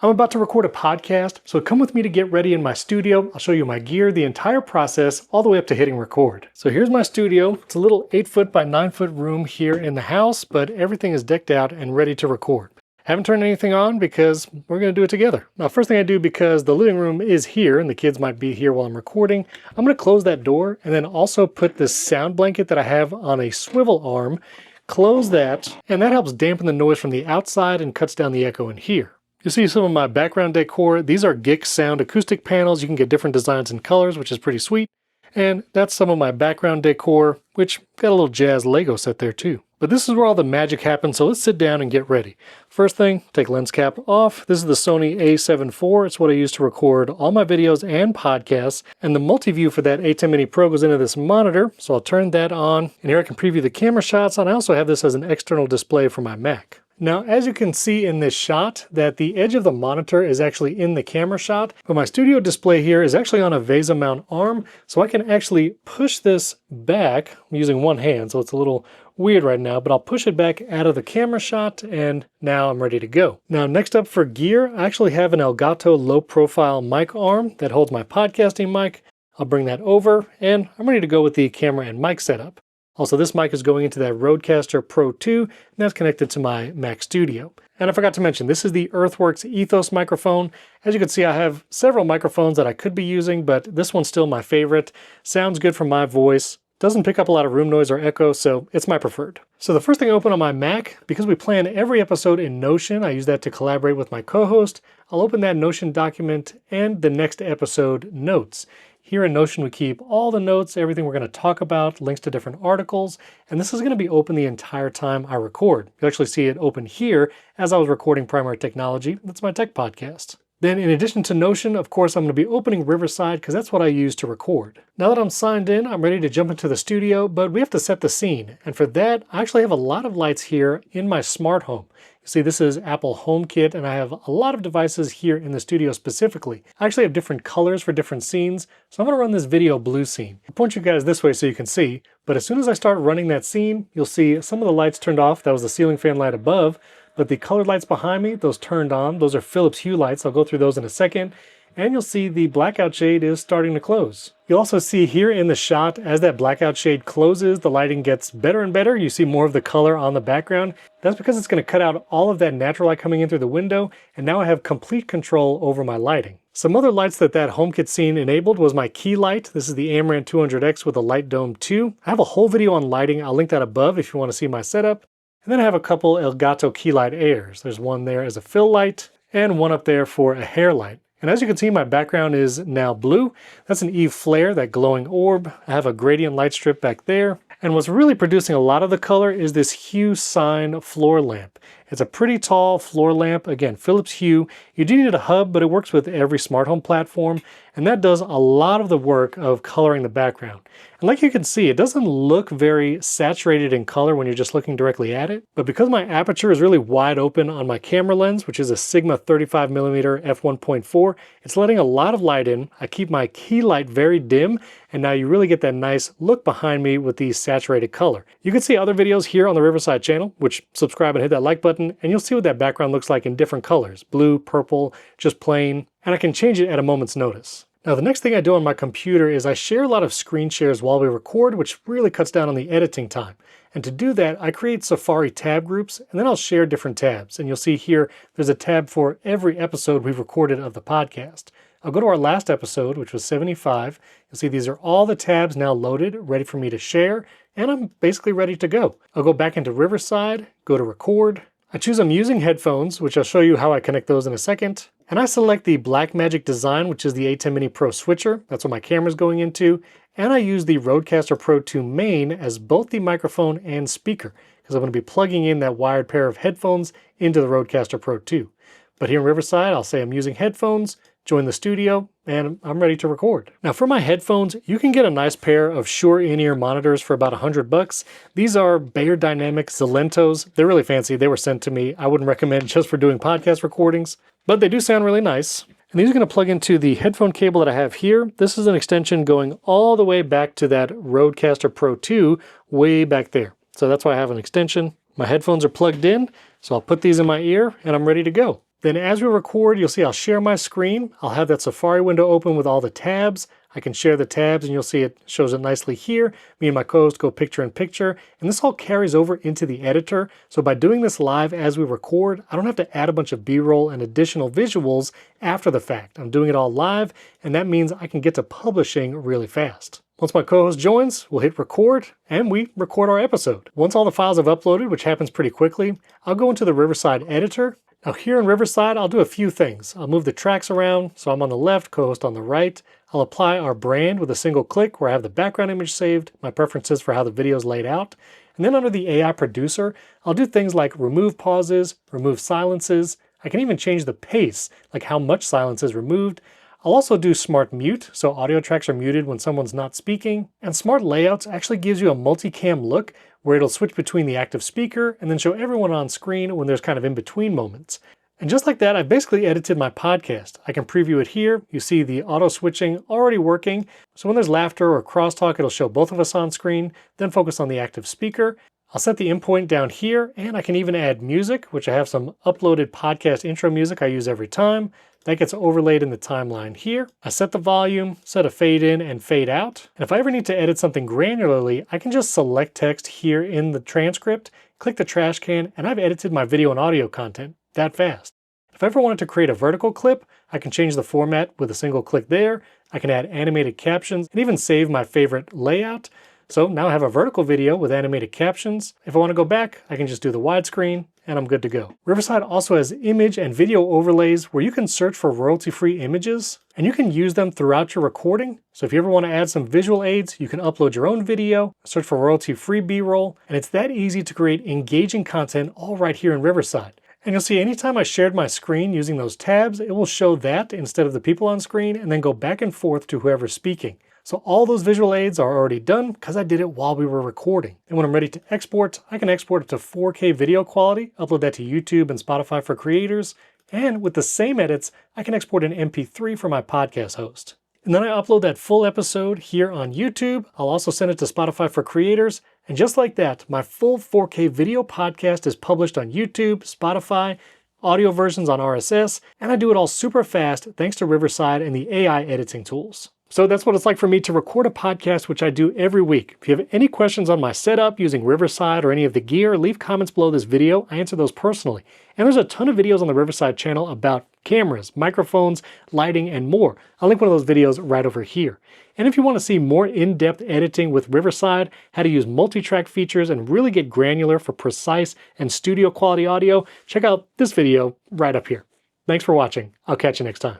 I'm about to record a podcast, so come with me to get ready in my studio. I'll show you my gear, the entire process, all the way up to hitting record. So here's my studio. It's a little 8-foot by 9-foot room here in the house, but everything is decked out and ready to record. Haven't turned anything on because we're going to do it together. Now, first thing I do, because the living room is here and the kids might be here while I'm recording, I'm going to close that door and then also put this sound blanket that I have on a swivel arm, close that, and that helps dampen the noise from the outside and cuts down the echo in here. You see some of my background decor. These are GIK sound acoustic panels. You can get different designs and colors, which is pretty sweet. And that's some of my background decor, which got a little jazz Lego set there too. But this is where all the magic happens, so let's sit down and get ready. First thing, take lens cap off. This is the Sony a7 IV. It's what I use to record all my videos and podcasts. And the multi-view for that ATEM Mini Pro goes into this monitor, so I'll turn that on. And here I can preview the camera shots, and I also have this as an external display for my Mac. Now, as you can see in this shot, that the edge of the monitor is actually in the camera shot, but my studio display here is actually on a VESA mount arm, so I can actually push this back using one hand, so it's a little weird right now, but I'll push it back out of the camera shot, and now I'm ready to go. Now, next up for gear, I actually have an Elgato low-profile mic arm that holds my podcasting mic. I'll bring that over, and I'm ready to go with the camera and mic setup. Also, this mic is going into that Rodecaster Pro 2, and that's connected to my Mac Studio. And I forgot to mention, this is the Earthworks ETHOS microphone. As you can see, I have several microphones that I could be using, but this one's still my favorite. Sounds good for my voice. Doesn't pick up a lot of room noise or echo, so it's my preferred. So the first thing I open on my Mac, because we plan every episode in Notion, I use that to collaborate with my co-host, I'll open that Notion document and the next episode notes. Here in Notion, we keep all the notes, everything we're going to talk about, links to different articles, and this is going to be open the entire time I record. You actually see it open here as I was recording Primary Technology. That's my tech podcast. Then in addition to Notion, of course, I'm going to be opening Riverside because that's what I use to record. Now that I'm signed in, I'm ready to jump into the studio, but we have to set the scene. And for that, I actually have a lot of lights here in my smart home. You see, this is Apple HomeKit, and I have a lot of devices here in the studio specifically. I actually have different colors for different scenes, so I'm going to run this video blue scene. I'll point you guys this way so you can see, but as soon as I start running that scene, you'll see some of the lights turned off. That was the ceiling fan light above. But the colored lights behind me, those turned on. Those are Philips Hue lights. I'll go through those in a second. And you'll see the blackout shade is starting to close. You'll also see here in the shot, as that blackout shade closes, the lighting gets better and better. You see more of the color on the background. That's because it's going to cut out all of that natural light coming in through the window, and now I have complete control over my lighting. Some other lights that HomeKit scene enabled was my key light. This is the Amaran 200X with a Light Dome 2. I have a whole video on lighting. I'll link that above if you want to see my setup. And then I have a couple Elgato key light airs. There's one there as a fill light and one up there for a hair light. And as you can see, my background is now blue. That's an Eve flare, that glowing orb. I have a gradient light strip back there. And what's really producing a lot of the color is this Hue Sign floor lamp. It's a pretty tall floor lamp. Again, Philips Hue. You do need a hub, but it works with every smart home platform. And that does a lot of the work of coloring the background. And like you can see, it doesn't look very saturated in color when you're just looking directly at it. But because my aperture is really wide open on my camera lens, which is a Sigma 35mm f1.4, it's letting a lot of light in. I keep my key light very dim, and now you really get that nice look behind me with the saturated color. You can see other videos here on the Riverside channel, which subscribe and hit that like button, and you'll see what that background looks like in different colors, blue, purple, just plain, and I can change it at a moment's notice. Now the next thing I do on my computer is I share a lot of screen shares while we record, which really cuts down on the editing time. And to do that, I create Safari tab groups, and then I'll share different tabs. And you'll see here, there's a tab for every episode we've recorded of the podcast. I'll go to our last episode, which was 75. You'll see these are all the tabs now loaded, ready for me to share, and I'm basically ready to go. I'll go back into Riverside, go to record. I choose I'm using headphones, which I'll show you how I connect those in a second. And I select the Blackmagic design, which is the ATEM Mini Pro switcher. That's what my camera's going into. And I use the Rodecaster Pro 2 main as both the microphone and speaker, because I'm going to be plugging in that wired pair of headphones into the Rodecaster Pro 2. But here in Riverside, I'll say I'm using headphones, join the studio, and I'm ready to record. Now for my headphones, you can get a nice pair of Shure in-ear monitors for about $100. These are Beyerdynamic Zilentos. They're really fancy. They were sent to me. I wouldn't recommend just for doing podcast recordings, but they do sound really nice. And these are going to plug into the headphone cable that I have here. This is an extension going all the way back to that Rodecaster Pro 2 way back there. So that's why I have an extension. My headphones are plugged in, so I'll put these in my ear and I'm ready to go. Then as we record, you'll see I'll share my screen. I'll have that Safari window open with all the tabs. I can share the tabs and you'll see it shows it nicely here. Me and my co-host go picture in picture, and this all carries over into the editor. So by doing this live as we record, I don't have to add a bunch of B-roll and additional visuals after the fact. I'm doing it all live, and that means I can get to publishing really fast. Once my co-host joins, we'll hit record, and we record our episode. Once all the files have uploaded, which happens pretty quickly, I'll go into the Riverside editor. Now here in Riverside, I'll do a few things. I'll move the tracks around, so I'm on the left, co-host on the right. I'll apply our brand with a single click where I have the background image saved, my preferences for how the video is laid out. And then under the AI producer, I'll do things like remove pauses, remove silences. I can even change the pace, like how much silence is removed. I'll also do smart mute, so audio tracks are muted when someone's not speaking. And smart layouts actually gives you a multicam look where it'll switch between the active speaker and then show everyone on screen when there's kind of in-between moments. And just like that, I've basically edited my podcast. I can preview it here. You see the auto switching already working. So when there's laughter or crosstalk, it'll show both of us on screen, then focus on the active speaker. I'll set the endpoint down here, and I can even add music, which I have some uploaded podcast intro music I use every time. That gets overlaid in the timeline here. I set the volume, set a fade in and fade out. And if I ever need to edit something granularly, I can just select text here in the transcript, click the trash can, and I've edited my video and audio content that fast. If I ever wanted to create a vertical clip, I can change the format with a single click there. I can add animated captions and even save my favorite layout. So now I have a vertical video with animated captions. If I want to go back, I can just do the widescreen and I'm good to go. Riverside also has image and video overlays where you can search for royalty-free images and you can use them throughout your recording. So if you ever want to add some visual aids, you can upload your own video, search for royalty-free B-roll, and it's that easy to create engaging content all right here in Riverside. And you'll see anytime I shared my screen using those tabs, it will show that instead of the people on screen and then go back and forth to whoever's speaking. So all those visual aids are already done because I did it while we were recording. And when I'm ready to export, I can export it to 4K video quality, upload that to YouTube and Spotify for creators, and with the same edits, I can export an MP3 for my podcast host. And then I upload that full episode here on YouTube. I'll also send it to Spotify for creators. And just like that, my full 4K video podcast is published on YouTube, Spotify, audio versions on RSS, and I do it all super fast thanks to Riverside and the AI editing tools. So that's what it's like for me to record a podcast, which I do every week. If you have any questions on my setup using Riverside or any of the gear, leave comments below this video. I answer those personally. And there's a ton of videos on the Riverside channel about cameras, microphones, lighting, and more. I'll link one of those videos right over here. And if you want to see more in-depth editing with Riverside, how to use multi-track features and really get granular for precise and studio quality audio, check out this video right up here. Thanks for watching. I'll catch you next time.